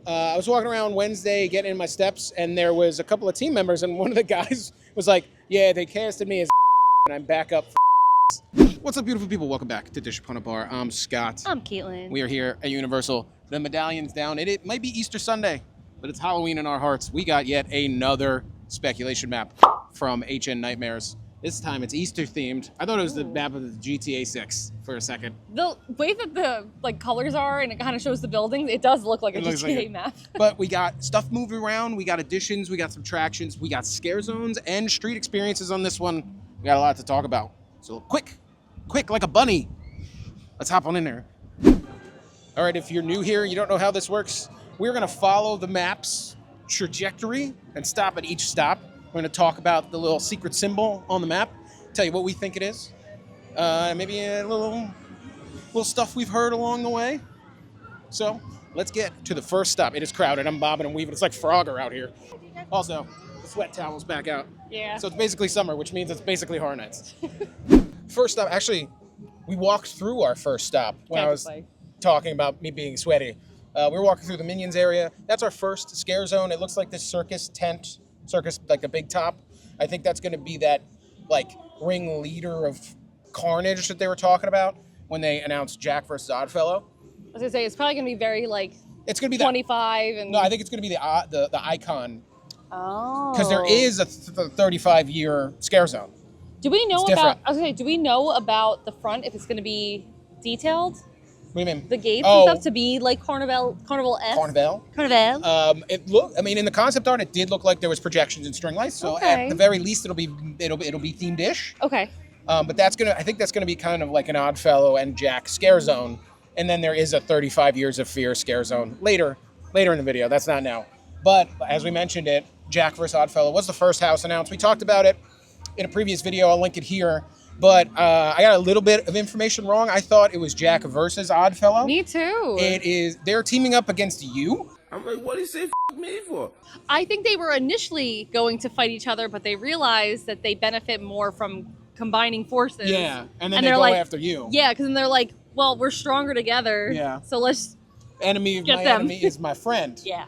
I was walking around Wednesday getting in my steps, and there was a couple of team members, and one of the guys was like, yeah, they casted me as and I'm back up. What's up, beautiful people? Welcome back to Dish Upon a Bar. I'm Scott. I'm Caitlin. We are here at Universal. The medallion's down. It might be Easter Sunday, but it's Halloween in our hearts. We got yet another speculation map from HHN Nightmares. This time it's Easter themed. I thought it was the map of the GTA 6 for a second. The way that the colors are and it kind of shows the buildings, it does look like a GTA map. But we got stuff moving around, we got additions, we got subtractions, we got scare zones and street experiences on this one. We got a lot to talk about. So quick like a bunny. Let's hop on in there. All right, if you're new here, you don't know how this works, we're gonna follow the map's trajectory and stop at each stop. We're going to talk about the little secret symbol on the map, tell you what we think it is, maybe a little stuff we've heard along the way. So let's get to the first stop. It is crowded. I'm bobbing and weaving. It's like Frogger out here. Also, the sweat towel's back out. Yeah. So it's basically summer, which means it's basically Horror Nights. First stop, actually, we walked through our first stop when I was talking about me being sweaty. We were walking through the Minions area. That's our first scare zone. It looks like this circus, like a big top. I think that's going to be that like ringleader of carnage that they were talking about when they announced Jack versus Oddfellow. I was gonna say it's probably gonna be very it's gonna be 25 and no, I think it's gonna be the icon. Oh. Because there is a 35-year scare zone. Do we know about? I was gonna say, do we know about the front if it's gonna be detailed? What do you mean? The gates and stuff to be like Carnival-esque? Carnival. It looked. I mean, in the concept art, it did look like there was projections and string lights. So at the very least, it'll be themed-ish. Okay. But I think that's gonna be kind of like an Oddfellow and Jack scare zone, and then there is a 35 Years of Fear scare zone later in the video. That's not now. But as we mentioned it, Jack vs. Oddfellow was the first house announced. We talked about it in a previous video. I'll link it here. But I got a little bit of information wrong. I thought it was Jack versus Oddfellow. Me too. It is. They're teaming up against you. I'm like, what did he say me for? I think they were initially going to fight each other, but they realized that they benefit more from combining forces. Yeah, and then they go after you. Yeah, because then they're like, well, we're stronger together. Yeah. So let's enemy of my enemy is my friend. Yeah.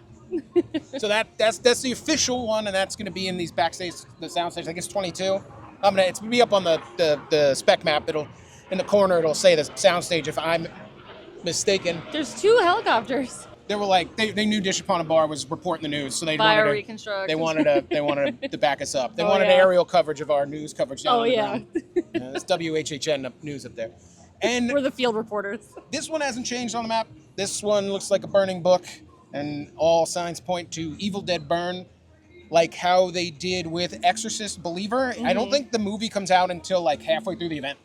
So that's the official one, and that's going to be in these backstage, the soundstage. I think it's 22. It's gonna be up on the spec map. It'll in the corner. It'll say the soundstage. If I'm mistaken, there's 2 helicopters. They were like they knew Dish Upon a Bar was reporting the news, so they wanted to back us up. They wanted aerial coverage of our news coverage down on the ground. It's WHHN news up there, and we're the field reporters. This one hasn't changed on the map. This one looks like a burning book, and all signs point to Evil Dead Burn. Like how they did with Exorcist Believer. I don't think the movie comes out until like halfway through the event.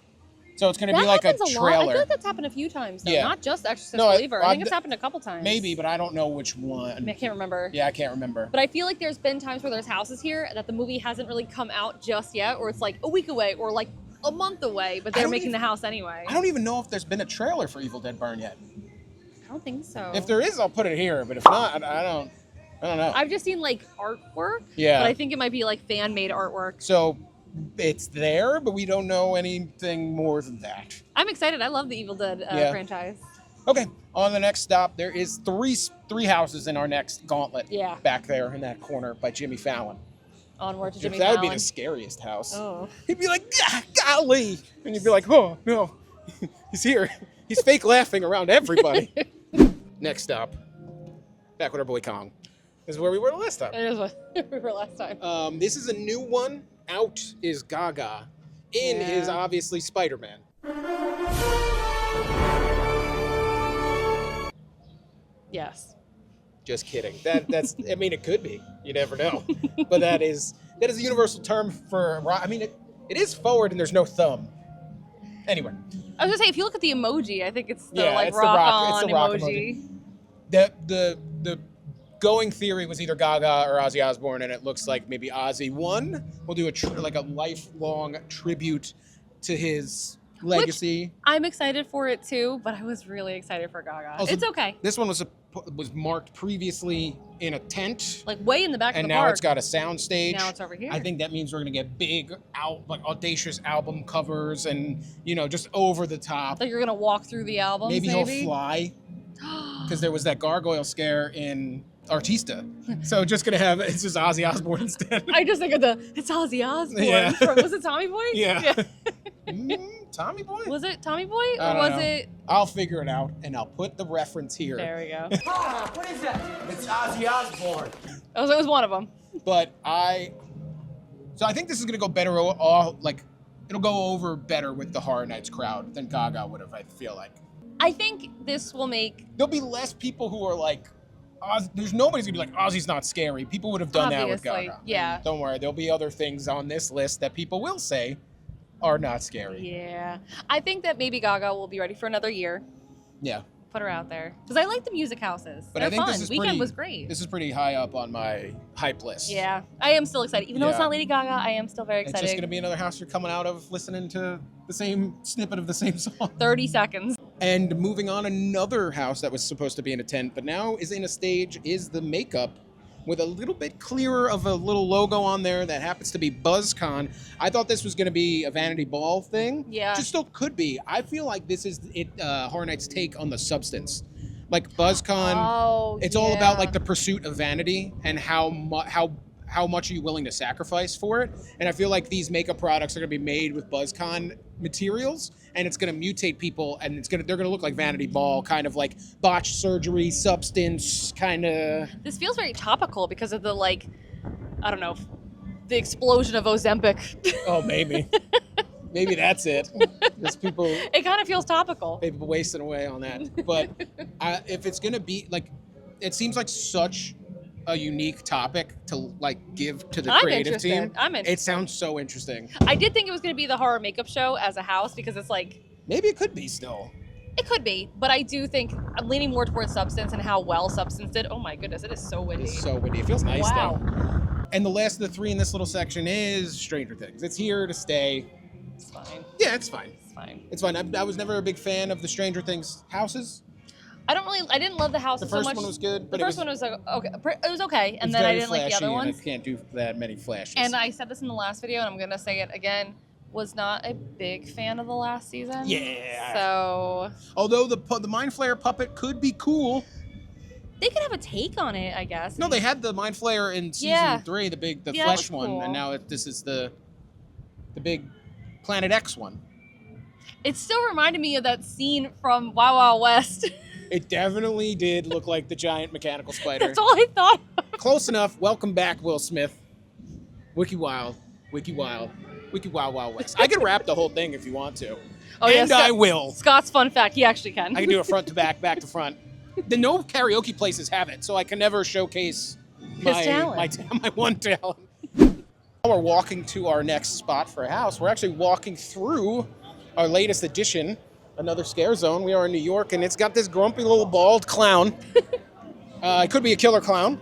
So it's going to be like a trailer. I feel like that's happened a few times, though. Not just Exorcist Believer. I think it's happened a couple times. Maybe, but I don't know which one. I can't remember. Yeah, I can't remember. But I feel like there's been times where there's houses here that the movie hasn't really come out just yet, or it's like a week away, or like a month away, but they're making the house anyway. I don't even know if there's been a trailer for Evil Dead Burn yet. I don't think so. If there is, I'll put it here, but if not, I don't know. I've just seen like artwork. Yeah. But I think it might be like fan-made artwork. So it's there, but we don't know anything more than that. I'm excited. I love the Evil Dead franchise. Okay. On the next stop, there is three houses in our next gauntlet. Yeah. Back there in that corner by Jimmy Fallon. Onward to Jimmy Fallon. That would be the scariest house. Oh. He'd be like, golly. And you'd be like, oh, no. He's here. He's fake laughing around everybody. Next stop. Back with our boy Kong. This is where we were last time. It is where we were last time. This is a new one. Out is Gaga. In is obviously Spider-Man. Yes. Just kidding. That's. I mean, it could be. You never know. But that is a universal term for. I mean, it is forward and there's no thumb. Anyway. I was gonna say, if you look at the emoji, I think it's the it's rock the rock emoji. The going theory was either Gaga or Ozzy Osbourne, and it looks like maybe Ozzy won. We'll do a lifelong tribute to his legacy. Which I'm excited for it too, but I was really excited for Gaga. Also, it's okay. This one was marked previously in a tent, like way in the back of the park, and now it's got a sound stage. Now it's over here. I think that means we're gonna get big, audacious album covers, and just over the top. Like you're gonna walk through the albums. Maybe he'll fly. because there was that gargoyle scare in Artista. So just gonna have it's just Ozzy Osbourne instead. I just think of it's Ozzy Osbourne. Yeah. Was it Tommy Boy? Yeah. Tommy Boy? Was it Tommy Boy I or don't was know. it? I'll figure it out and I'll put the reference here. There we go. What is that? It's Ozzy Osbourne. It was one of them. But I think this is gonna go better. It'll go over better with the Horror Nights crowd than Gaga would have. I feel like I think this will make there'll be less people who are like, there's nobody's gonna be like Ozzy's not scary. People would have done that with obviously, Gaga. yeah. Don't worry, there'll be other things on this list that people will say are not scary. Yeah. I think that maybe Gaga will be ready for another year. Yeah. Put her out there because I like the music houses. But They're I think fun. this is Weekend was great. This is pretty high up on my hype list. Yeah, I am still excited. Even though it's Yeah. not Lady Gaga, I am still very It's excited. just gonna be another house you're coming out of listening to the same snippet of the same song. 30 seconds. And moving on, another house that was supposed to be in a tent, but now is in a stage, is the makeup with a little bit clearer of a little logo on there that happens to be BuzzCon. I thought this was going to be a Vanity Ball thing. Yeah. Just still could be. I feel like this is Horror Nights' take on the substance. Like BuzzCon, Oh, it's all about like the pursuit of vanity and how much are you willing to sacrifice for it. And I feel like these makeup products are going to be made with BuzzCon materials, and it's going to mutate people, and they're going to look like Vanity Ball, kind of like botched surgery, substance, kind of. This feels very topical because of the I don't know, the explosion of Ozempic. Oh, maybe. Maybe that's it. Because people It kind of feels topical. wasting away on that. But if it's going to be like, it seems like such a unique topic to give to the I'm creative interested. team. I'm interested. It sounds so interesting. I did think it was going to be the horror makeup show as a house because it's Maybe it could be still. it could be, but I do think I'm leaning more towards Substance and how well Substance did. Oh my goodness, it is so windy. It's so windy. It feels nice Wow. though. And the last of the three in this little section is Stranger Things. It's here to stay. It's fine. Yeah, it's fine. It's fine. It's fine. I was never a big fan of the Stranger Things houses. I didn't love the house The so first much. one was good, but The first one was okay. It was okay, and then I didn't like the other ones. I can't do that many flashes. And I said this in the last video, and I'm gonna say it again. Was not a big fan of the last season. Yeah. So although the Mind Flayer puppet could be cool. they could have a take on it, I guess. No, they had the Mind Flayer in Yeah. season 3, the Yeah, that flesh was one, cool. and now this is the big Planet X one. It still reminded me of that scene from Wild Wild West. It definitely did look like the giant mechanical spider. That's all I thought. Close enough. Welcome back, Will Smith. Wiki Wild, Wiki Wild, Wiki Wild Wild West. I can rap the whole thing if you want to. Oh yeah, And I will. Scott's fun fact: he actually can. I can do it front to back, back to front. No karaoke places have it, so I can never showcase talent. my one talent. Now we're walking to our next spot for a house. We're actually walking through our latest addition, another scare zone. We are in New York, and it's got this grumpy little bald clown. It could be a killer clown.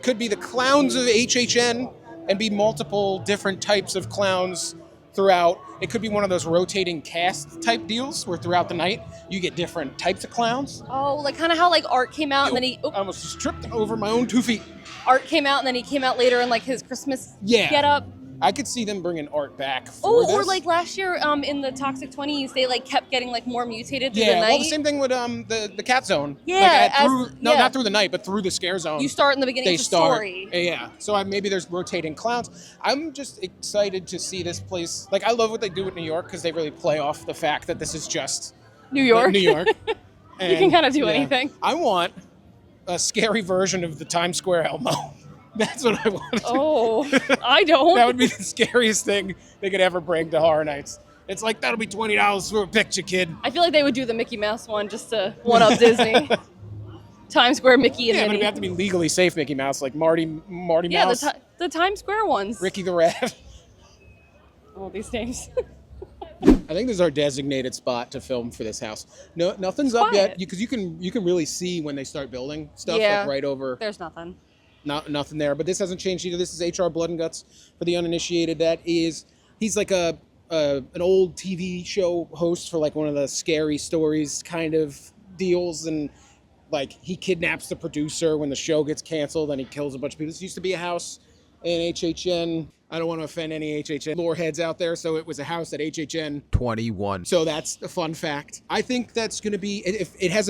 Could be the clowns of HHN and be multiple different types of clowns throughout. It could be one of those rotating cast type deals where throughout the night you get different types of clowns. Oh, like kind of how Art came out and then he I almost just tripped over my own 2 feet. Art came out and then he came out later in his Christmas Yeah. get up. I could see them bringing Art back for Oh, or this. last year in the Toxic 20s, they kept getting more mutated through the Yeah, night. well, the same thing with the cat zone. Yeah, Not through the night, but through the scare zone. You start in the beginning of the story. Yeah, so maybe there's rotating clowns. I'm just excited to see this place. I love what they do with New York because they really play off the fact that this is just New York. New York. You can kind of do anything. I want a scary version of the Times Square Elmo. That's what I want. Oh, I don't. That would be the scariest thing they could ever bring to Horror Nights. It's like, that'll be $20 for a picture, kid. I feel like they would do the Mickey Mouse one just to one-up Disney. Times Square Mickey and Yeah, but Minnie. it'd have to be legally safe Mickey Mouse, like Marty Yeah, Mouse, the Times Square ones. Ricky the Rat. All these names. I think this is our designated spot to film for this house. No, nothing's up yet Quiet. because you can really see when they start building stuff Yeah. right over. There's nothing. Nothing there, but this hasn't changed either. This is HR Blood and Guts for the uninitiated. He's like an old TV show host for one of the scary stories kind of deals, and he kidnaps the producer when the show gets canceled and he kills a bunch of people. This used to be a house in HHN. I don't want to offend any HHN lore heads out there, so it was a house at HHN 21. So that's a fun fact. I think that's going to be, if it has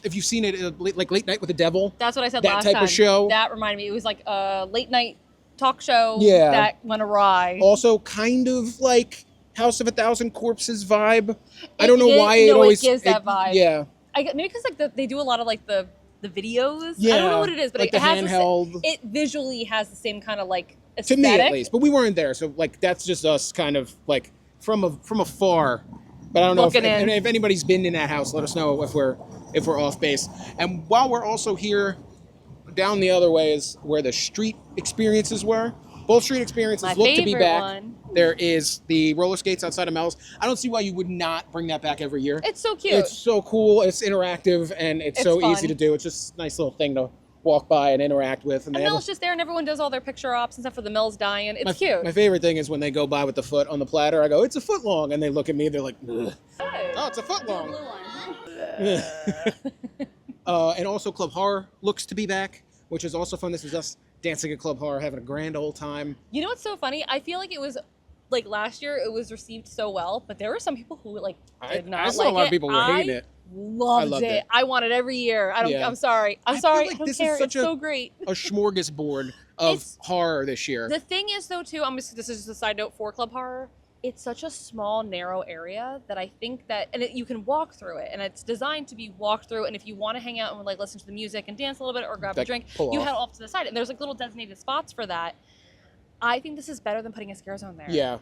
if you've seen it, like Late Night with the Devil. That's what I said that last type time. of show. That reminded me. It was like a late night talk show Yeah. that went awry. Also, kind of like House of a Thousand Corpses vibe. I don't know why it always gives that vibe. Yeah. Maybe because like they do a lot of like the videos. Yeah. I don't know what it is, but like it the has handheld. it visually has the same kind of like To aesthetic. me, at least. But we weren't there, so like that's just us kind of like from afar. But I don't know if anybody's been in that house. Let us know if we're off base. And while we're also here, down the other way is where the street experiences were. Both street experiences My look to be favorite back. one. There is the roller skates outside of Mel's. I don't see why you would not bring that back every year. It's so cute. It's so cool. It's interactive and it's so fun. easy to do. It's just a nice little thing to walk by and interact with. And Mel's just there, and everyone does all their picture ops and stuff for the Mel's dying. It's cute. My favorite thing is when they go by with the foot on the platter. I go, "It's a foot long," and they look at me. They're like, "Ugh." "Oh, it's a foot long." And also, Club Horror looks to be back, which is also fun. This is us dancing at Club Horror, having a grand old time. You know what's so funny? I feel like it was like last year it was received so well, but there were some people who like did not I saw like a lot it. of people who hated it. Loved it. I want it every year. I don't. Yeah. I'm sorry. I feel sorry. like I don't this care. is such It's so great. a smorgasbord of horror this year. The thing is, though, too. This is just a side note for Club Horror. It's such a small, narrow area that I think that, and you can walk through it, and it's designed to be walked through. And if you want to hang out and like listen to the music and dance a little bit or grab a drink, you head off to the side, and there's like little designated spots for that. I think this is better than putting a scare zone there. Yeah.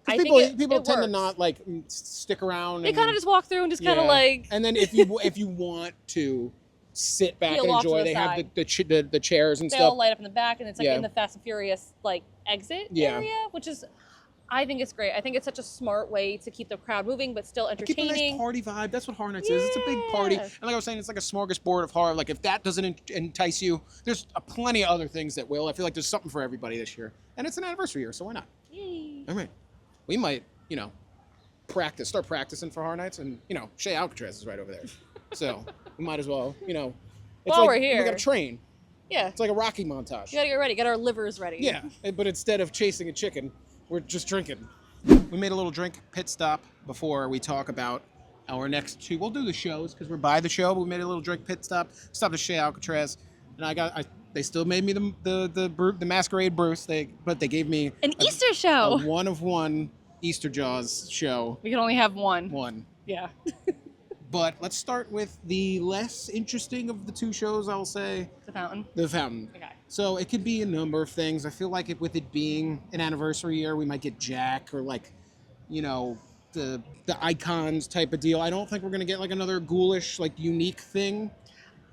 I People think it tend to works. not like stick around. They kind of just walk through and just kind of Yeah. like. And then if you want to sit back and Peel off to enjoy, the they have side. the chairs and They stuff. all light up in the back, and it's like Yeah. in the Fast and Furious like exit Yeah. area, which is, I think it's great. I think it's such a smart way to keep the crowd moving, but still Keep a entertaining. nice party vibe. That's what Horror Nights is. It's a big party. Yeah. And like I was saying, it's like a smorgasbord of horror. Like if that doesn't entice you, there's plenty of other things that will. I feel like there's something for everybody this year. And it's an anniversary year, so why not? Yay. All right. We might, start practicing for Horror Nights. And, Shea Alcatraz is right over there. So we might as well, it's While like we're here. we got to train. Yeah. It's like a Rocky montage. We gotta get ready. Get our livers ready. Yeah, but instead of chasing a chicken, we're just drinking. We made a little drink pit stop before we talk about our next two. We'll do the shows because we're by the show, but we made a little drink pit stop. Stopped at Shea Alcatraz, and they still made me the Masquerade Bruce. But they gave me An Easter show. a 1-of-1 Easter Jaws show. We can only have one. One. Yeah. But let's start with the less interesting of the two shows, I'll say. The fountain. The Fountain. Okay. So it could be a number of things. I feel like with it being an anniversary year, we might get Jack or the icons type of deal. I don't think we're gonna get like another ghoulish unique thing.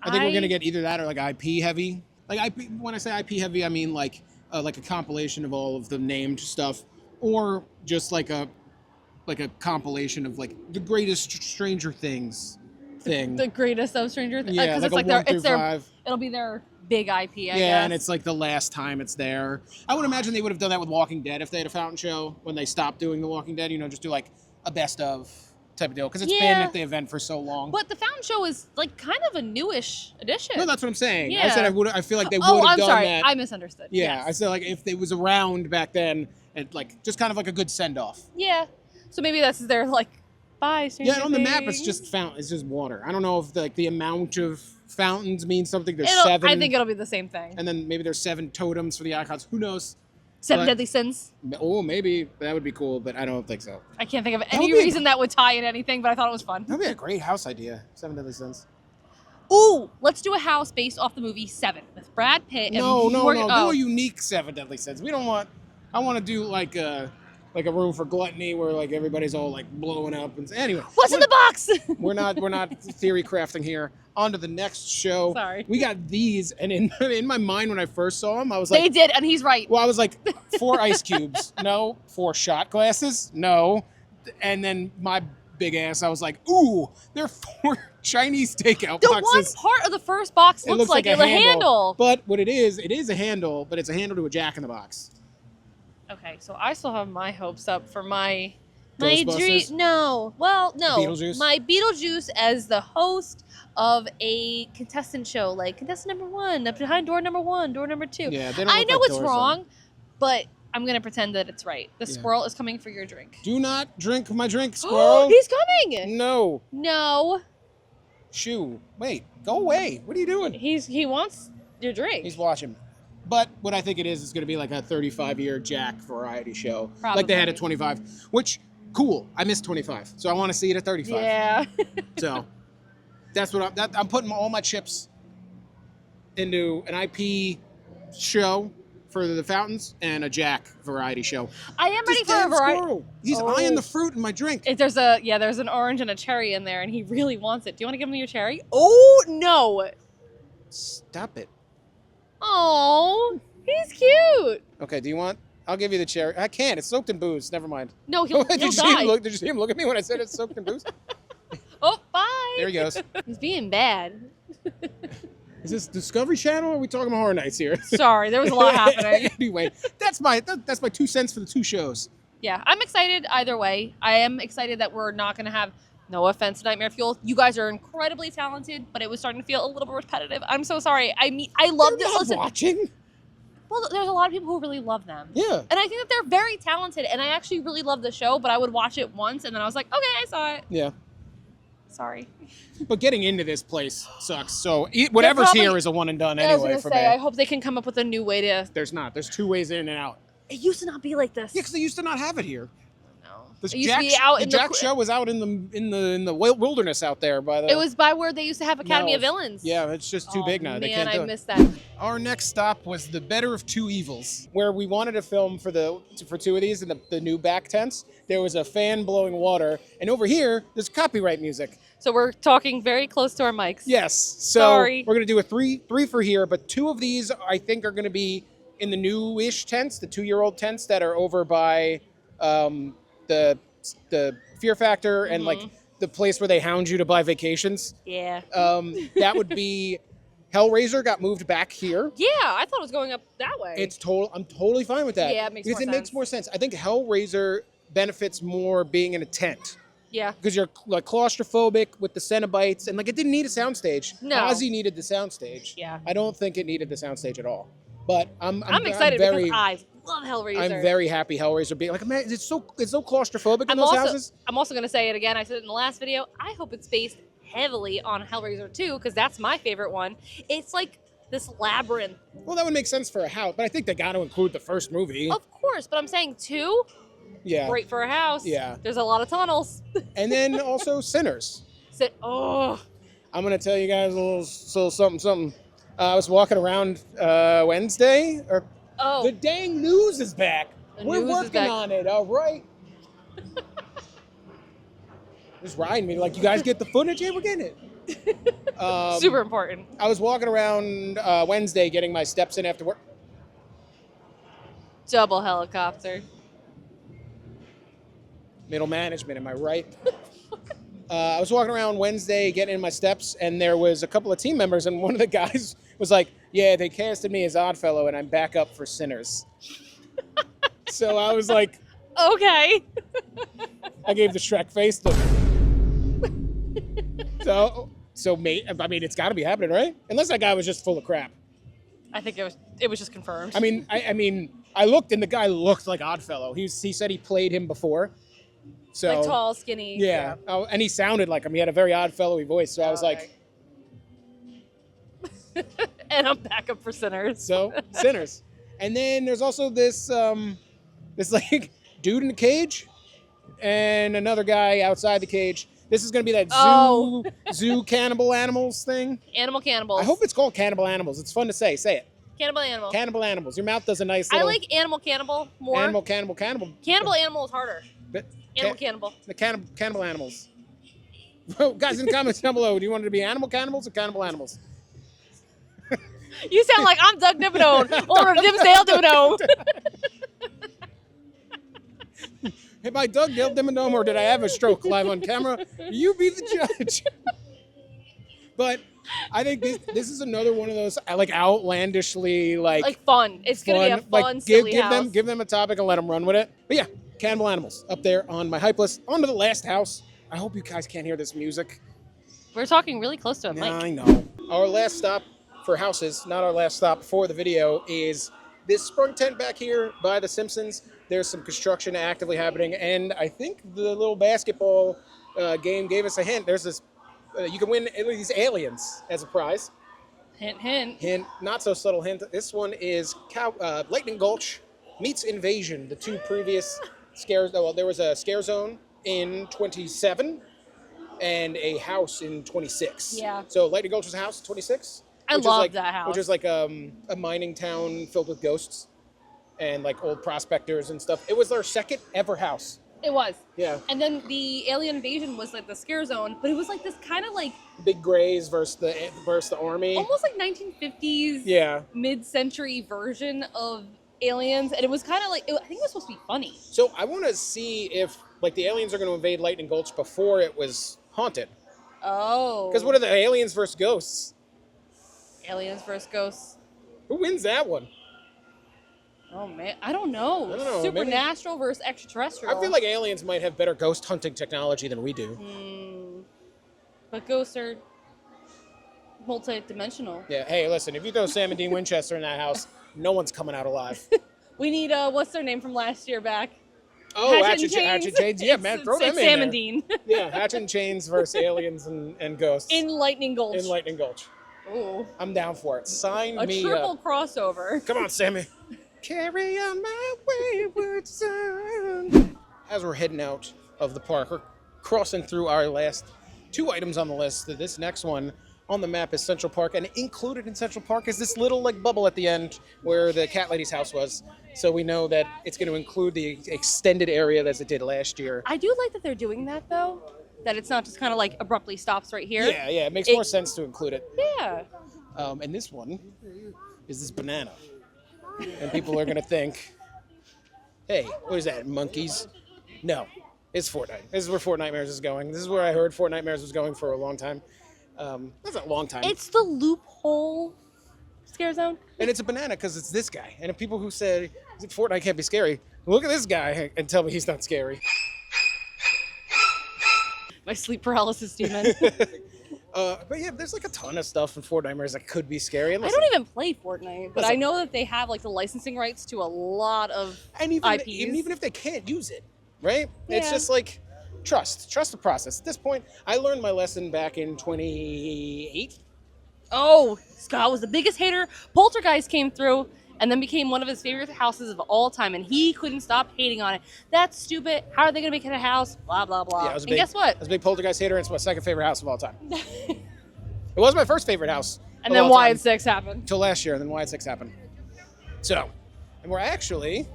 I think we're gonna get either that or like IP heavy. Like IP. When I say IP heavy, I mean like a compilation of all of the named stuff, or just like a compilation of like the greatest Stranger Things thing. The greatest of Stranger Things. Yeah, Because like it's a 1 through 5. It'll be their big IP, I guess. Yeah, and it's like the last time it's there. I would imagine they would have done that with Walking Dead if they had a fountain show when they stopped doing The Walking Dead. Just do like a best of type of deal because it's been at the event for so long. But the fountain show is like kind of a newish addition. No, that's what I'm saying. Yeah. I said I feel like they would Oh, have I'm done sorry. that. I misunderstood. Yeah, Yes. I said like if it was around back then, it just kind of like a good send off. Yeah. So maybe that's their bye, Stranger Yeah, on the map it's Things. just fountain. It's just water. I don't know if the amount of fountains means something. There's It'll- 7. I think it'll be the same thing. And then maybe there's 7 totems for the icons. Who knows? 7 but- Deadly Sins. Oh, maybe that would be cool, but I don't think so. I can't think of would any be a- reason that would tie in anything, but I thought it was fun. That'd be a great house idea. 7 Deadly Sins. Ooh, let's do a house based off the movie 7 with Brad Pitt. And No. Morgan- Do oh. a unique 7 Deadly Sins. We don't want. I want to do like a room for gluttony where everybody's all blowing up and anyway. What's in the box? We're not theory crafting here. On to the next show. Sorry. We got these, and in my mind when I first saw them, I was They like, did, and he's right. well, I was like, 4 ice cubes, no. 4 shot glasses, no. And then my big ass, I was like, ooh, they're 4 Chinese takeout The boxes. one part of the first box It looks like a handle. But what it is a handle, but it's a handle to a Jack in the Box. Okay, so I still have my hopes up for my Ghostbusters? dream. No, well, no. Beetlejuice? My Beetlejuice as the host of a contestant show, like contestant number 1, up behind door number 1, door number 2. Yeah, they don't I look know like it's doors, wrong, but I'm gonna pretend that it's right. The Yeah. squirrel is coming for your drink. Do not drink my drink, squirrel. He's coming. No. No. Shoo. Wait, go away. What are you doing? He wants your drink. He's watching. But what I think it is going to be like a 35-year Jack variety show. Probably. Like they had at 25, which, cool. I missed 25, so I want to see it at 35. Yeah. So that's what I'm putting all my chips into an IP show for the fountains and a Jack variety show. I am ready This for a damn variety. squirrel. He's eyeing the fruit in my drink. There's an orange and a cherry in there, and he really wants it. Do you want to give him your cherry? Oh no! Stop it. Oh, he's cute. Okay, do you want? I'll give you the cherry. I can't. It's soaked in booze. Never mind. No, he'll Did you die. Did you see him look at me when I said it's soaked in booze? Oh, bye. There he goes. He's being bad. Is this Discovery Channel or are we talking about Horror Nights here? Sorry, there was a lot happening. Anyway, that's my 2 cents for the two shows. Yeah, I'm excited either way. I am excited that we're not going to have, no offense, Nightmare Fuel. You guys are incredibly talented, but it was starting to feel a little bit repetitive. I'm so sorry. I mean, I love They're this. not Listen, watching. well, there's a lot of people who really love them. Yeah. And I think that they're very talented, and I actually really love the show, but I would watch it once, and then I was like, okay, I saw it. Yeah. Sorry. But getting into this place sucks. So whatever's here is a one and done anyway for me. I hope they can come up with a new way to. There's not. There's 2 ways in and out. It used to not be like this. Yeah, because they used to not have it here. No. This It used to be out in Jack show was out in the wilderness out there by the. It was by where they used to have Academy of Villains. Yeah, it's just too big now. They Man, can't do I it. missed that. Our next stop was the Better of Two Evils, where we wanted to film for 2 of these in the new back tents. There was a fan blowing water, and over here there's copyright music. So we're talking very close to our mics. Yes. So Sorry. we're gonna do a three for here, but 2 of these I think are gonna be in the newish tents, the 2-year-old tents that are over by the Fear Factor and like the place where they hound you to buy vacations. Yeah. That would be Hellraiser got moved back here. Yeah, I thought it was going up that way. I'm totally fine with that. Yeah, it makes because more it makes sense. more sense. I think Hellraiser benefits more being in a tent Yeah. because you're like claustrophobic with the Cenobites and like it didn't need a soundstage. No. Ozzy needed the soundstage. Yeah. I don't think it needed the soundstage at all. But I'm excited very, because I love Hellraiser. I'm very happy Hellraiser being like, man, it's so claustrophobic in those houses. I'm also going to say it again. I said it in the last video. I hope it's based heavily on Hellraiser 2 because that's my favorite one. It's like this labyrinth. Well, that would make sense for a house, but I think they got to include the first movie. Of course, but I'm saying 2, Yeah. great for a house. Yeah. There's a lot of tunnels. And then also Sinners. Oh. I'm going to tell you guys a little something. I was walking around Wednesday. Oh. The dang news is back. We're news is working back. on it, all right? Just riding me like, you guys get the footage? Yeah, we're getting it. Super important. I was walking around Wednesday getting my steps in after work. Double helicopter. Middle management, am I right? I was walking around Wednesday getting in my steps, and there was a couple of team members, and one of the guys was like, yeah, they casted me as Oddfellow, and I'm back up for Sinners. So I was like, Okay. I gave the Shrek face. So mate, I mean, it's got to be happening, right? Unless that guy was just full of crap. I think it was just confirmed. I mean, I looked, and the guy looked like Oddfellow. He said he played him before. So like tall, skinny. yeah. Oh, and he sounded like him. He had a very Oddfellow-y voice. So I was like, and I'm back up for Sinners. so Sinners. And then there's also this like dude in the cage and another guy outside the cage. This is gonna be that zoo cannibal animals thing. Animal cannibals. I hope it's called cannibal animals. It's fun to say. Say it. Cannibal animal. Cannibal animals. Your mouth does a nice I little like animal cannibal more. Cannibal. Cannibal animal is harder. But Animal cannibal. The cannibal animals. Guys in the comments down below, do you want it to be animal cannibals or cannibal animals? You sound like I'm Doug Dimmadome or Dimsdale Dimmadome. Am I Doug Dimmadome or did I have a stroke live on camera? You be the judge. But I think this is another one of those like outlandishly like fun. It's gonna be a fun, silly house. Give them a topic and let them run with it. But yeah, cannibal animals up there on my hype list. On to the last house. I hope you guys can't hear this music. We're talking really close to a Yeah, mic. I know. Our last stop for houses, not our last stop for the video, is this sprung tent back here by The Simpsons. There's some construction actively happening, and I think the little basketball game gave us a hint. There's this You can win these aliens as a prize. Hint, hint. Hint, not so subtle hint. This one is Lightning Gulch meets Invasion. The two previous scares. Well, there was a scare zone in 27 and a house in 26. Yeah. So Lightning Gulch was a house in 26. I love that house. Which is like a mining town filled with ghosts and like old prospectors and stuff. It was their second ever house. It was. Yeah. And then the alien invasion was like the scare zone, but it was like this kind of like Big Grays versus the army. almost like 1950s mid-century version of aliens, and it was kind of like I think it was supposed to be funny. So I want to see if like the aliens are going to invade Lightning Gulch before it was haunted. Oh. Because what are the aliens versus ghosts? Aliens versus ghosts. Who wins that one? Oh man, I don't know. I don't know, Supernatural versus extraterrestrial. I feel like aliens might have better ghost hunting technology than we do. But ghosts are multi-dimensional. Yeah. Hey, listen, if you throw Sam and Dean Winchester in that house, no one's coming out alive. We need what's their name from last year back? Oh, Hatchet Hatchet Chains. Yeah, man, throw them in Sam there. and Dean. Yeah, Hatchet and Chains versus aliens and ghosts. In Lightning Gulch. In Lightning Gulch. Ooh. I'm down for it. Sign A me triple up. crossover. Come on, Sammy. Carry on my wayward son. As we're heading out of the park, we're crossing through our last two items on the list. This next one on the map is Central Park, and included in Central Park is this little like bubble at the end where the cat lady's house was. So we know that it's going to include the extended area as it did last year. I do like that they're doing that though. That it's not just kind of like abruptly stops right here. Yeah, it makes more sense to include it. Yeah. And this one is this banana. And people are going to think, hey, what is that, monkeys? No, it's Fortnite. This is where Fortnite is going. This is where I heard Fortnite was going for a long time. That's a long time. It's the loophole scare zone. And it's a banana because it's this guy. And if people who say Fortnite can't be scary, look at this guy and tell me he's not scary. My sleep paralysis demon. But yeah, there's like a ton of stuff in Fortnite that could be scary. And I don't even play Fortnite, but I know that they have like the licensing rights to a lot of IPs. Even if they can't use it, right? Yeah. It's just like trust the process. At this point, I learned my lesson back in 28. Oh, Scott was the biggest hater. Poltergeist came through and then became one of his favorite houses of all time, and he couldn't stop hating on it. That's stupid. How are they going to make it a house? Blah, blah, blah. Yeah, and guess what? I was a big Poltergeist hater, and it's my second favorite house of all time. It was my first favorite house. And then Wyatt 6 happened. Until last year, and then Wyatt 6 happened. So, and we're actually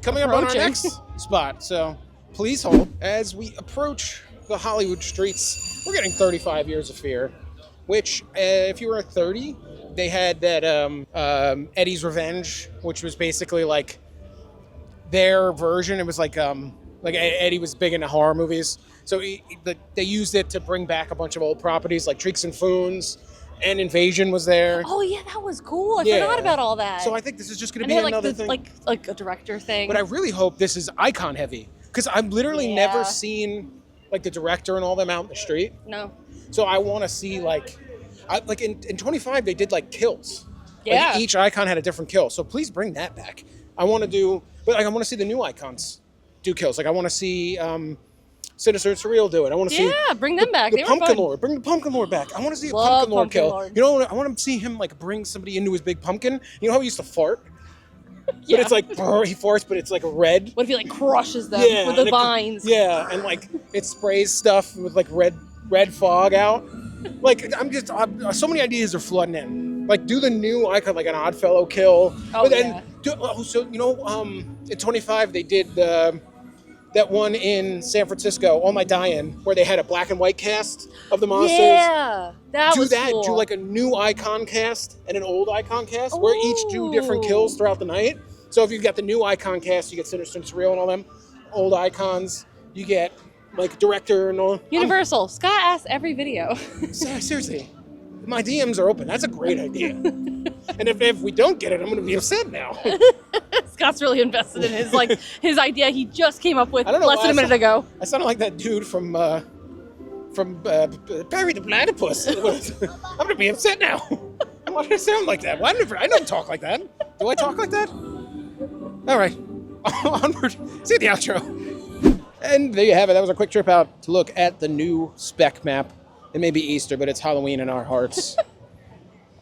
coming up on our next spot. So, please hold. As we approach the Hollywood streets, we're getting 35 Years of Fear, which, if you were 30, they had that Eddie's Revenge, which was basically like their version. It was like Eddie was big into horror movies, so they used it to bring back a bunch of old properties like Treeks and Foons, and Invasion was there. Oh yeah, that was cool. I forgot about all that. So I think this is just going to be another thing, like a director thing. But I really hope this is icon heavy because I've literally never seen like the director and all them out in the street. No. So I want to see in 25 they did like kills. Yeah. Like each icon had a different kill. So please bring that back. I want to see the new icons do kills. Like I want to see Sinister and Surreal do it. I want to see bring them back. The Pumpkin Lord. Bring the Pumpkin Lord back. I want to see a Pumpkin Lord kill. Lord. You know, I want to see him like bring somebody into his big pumpkin. You know how he used to fart? Yeah. But it's like he farts, but it's like a red. What if he like crushes them with the vines? And like it sprays stuff with like red fog out. Like so many ideas are flooding in. Like do the new icon like an Oddfellow kill. Oh, but then in 25 they did that one in San Francisco, All My Die-In, where they had a black and white cast of the monsters. Yeah, that was cool. Do like a new icon cast and an old icon cast where each do different kills throughout the night. So if you've got the new icon cast, you get Sinister and Surreal and all them. Old icons, you get like director and all. Universal. Scott asks every video. Seriously, my DMs are open. That's a great idea. And if we don't get it, I'm going to be upset now. Scott's really invested in his idea he just came up with less than a minute ago. I sounded like that dude from Barry the Platypus. I'm going to be upset now. Why do I sound like that? Well, I don't talk like that. Do I talk like that? All right. Onward. See the outro. And there you have it. That was a quick trip out to look at the new spec map It may be Easter, but it's Halloween in our hearts.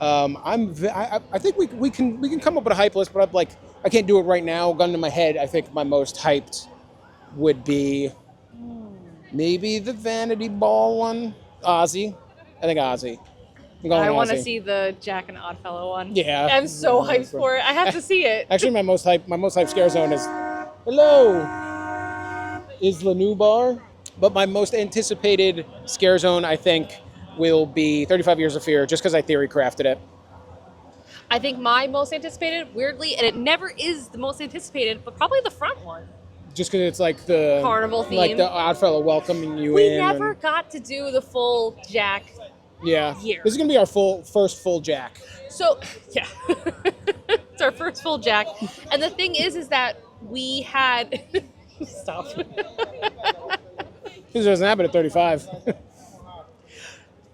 I think we can come up with a hype list, but I'm like, I can't do it right now. Gun to my head, I think my most hyped would be maybe the Vanity Ball one. Ozzy. I think Ozzy. I want to see the Jack and Oddfellow one. Yeah. I'm so hyped for it. I have to see it. Actually, my most hyped scare zone is hello. Is the new bar. But my most anticipated scare zone, I think, will be 35 Years of Fear, just because I theory crafted it. I think my most anticipated, weirdly, and it never is the most anticipated, but probably the front one. Just because it's like the Carnival theme. like the Oddfellow welcoming you We in. never got to do the full Jack year. This is gonna be our first full Jack. So yeah, it's our first full Jack, and the thing is that we had stop. This doesn't happen at 35.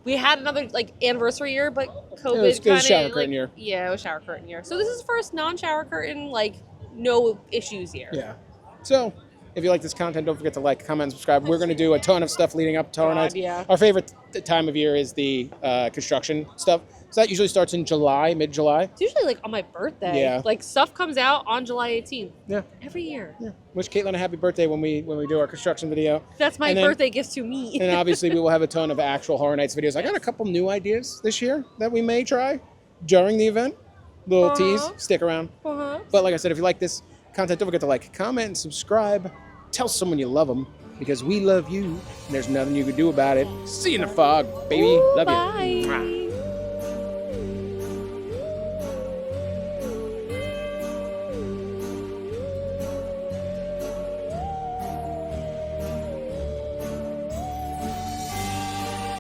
We had another like anniversary year, but COVID it was shower kind curtain of year. Yeah, it was shower curtain year. So this is the first non-shower curtain, like no issues year. Yeah. So if you like this content, don't forget to like, comment, and subscribe. We're going to do a ton of stuff leading up to Horror Nights. Yeah. Our favorite time of year is the construction stuff. So that usually starts in July, mid-July. It's usually like on my birthday. Yeah. Like stuff comes out on July 18th. Yeah. Every year. Yeah. Wish Caitlin a happy birthday when we do our construction video. That's my birthday gift to me. And obviously we will have a ton of actual Horror Nights videos. I got a couple new ideas this year that we may try during the event. Little tease. Stick around. But like I said, if you like this content, don't forget to like, comment, and subscribe. Tell someone you love them, because we love you, and there's nothing you can do about it. See you in the fog, baby. Ooh, love bye. you. Mwah.